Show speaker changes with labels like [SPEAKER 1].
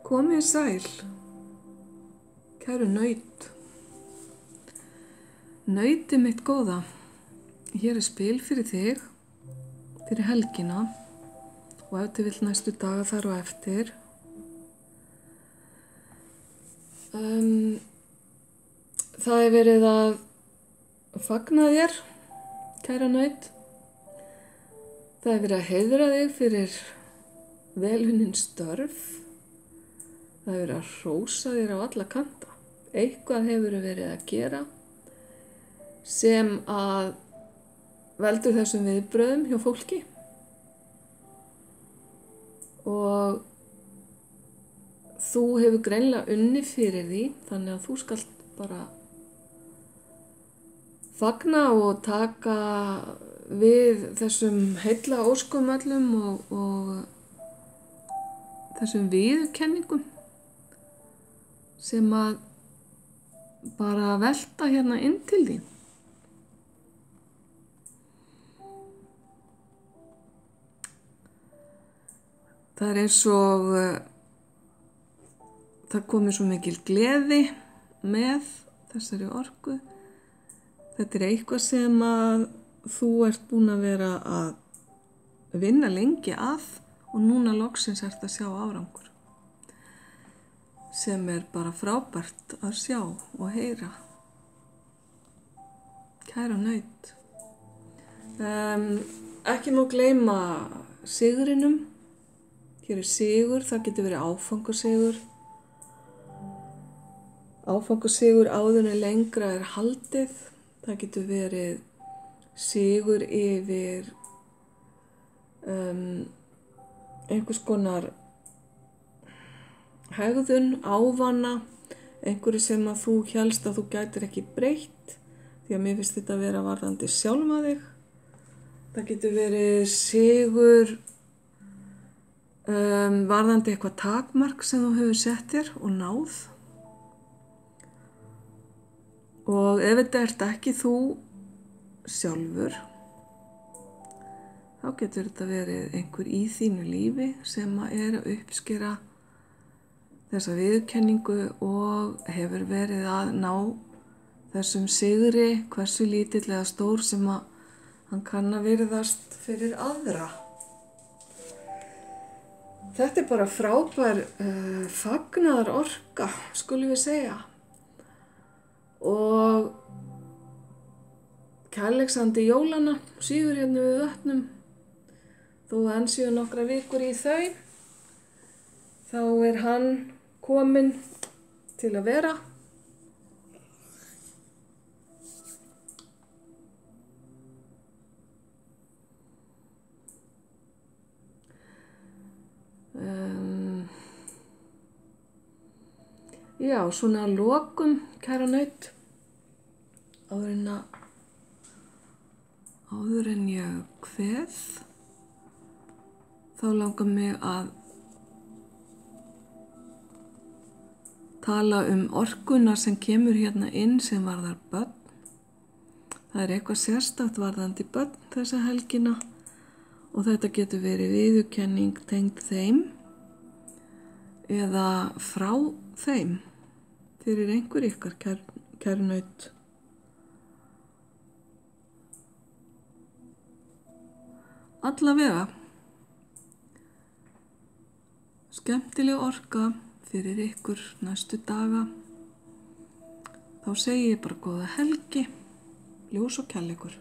[SPEAKER 1] Komið sæl, kæru naut. Nautið mitt góða, hér spil fyrir þig, fyrir helgina og ef þið vill næstu daga þar og eftir. Það verið að fagna þér, kæra naut. Það verið að heiðra þig fyrir velunnin störf. Það verið að hrósa þér á alla kanta. Eitthvað hefur verið að gera sem að veldur þessum viðbrögðum hjá fólki. Og þú hefur greinilega unnið fyrir því, þannig að þú skalt bara fagna og taka við þessum heilla óskum öllum og þessum viðurkenningum sem að bara velta hérna inn til þín. Það eins og það komið svo mikil gleði með þessari orku. Þetta eitthvað sem að þú ert búin að vera að vinna lengi að og núna loksins ert að sjá árangur. Sem bara frábært að sjá og heyra. Kæra naut. Ekki má gleyma sigrinum. Hér sigur, það getur verið áfangasigur. Áfangasigur áður en lengra haldið. Það getur verið sigur yfir einhvers konar hegðun, ávana, einhverju sem að þú hélst að þú gætir ekki breytt, því að mér finnst þetta að vera varðandi sjálfa þig. Það getur verið sigur varðandi eitthvað takmark sem þú hefur sett þér og náð. Og ef þetta ert ekki þú sjálfur, þá getur þetta verið einhver í þínu lífi sem að uppskera þessa viðurkenningu og hefur verið að ná þessum sigri, hversu lítill eða stór sem að hann kann að virðast fyrir aðra. Þetta bara frábær fagnaðar orka, skulum við segja. Og kærleiksandi jólana, sígur hérna við vötnum, þó enn séu nokkra vikur í þau, þá hann kominn til að vera. Já, svona að lokum, kæra naut, áður en ég kveð, þá langar mig að tala orkuna sem kemur hérna inn sem varðar börn. Það eitthvað sérstakt varðandi börn þessa helgina og þetta getur verið viðurkenning tengd þeim eða frá þeim fyrir einhver ykkar kæru naut. Allavega, skemmtileg orka fyrir ykkur næstu daga. Þá segi ég bara góða helgi, ljós og kærleikur.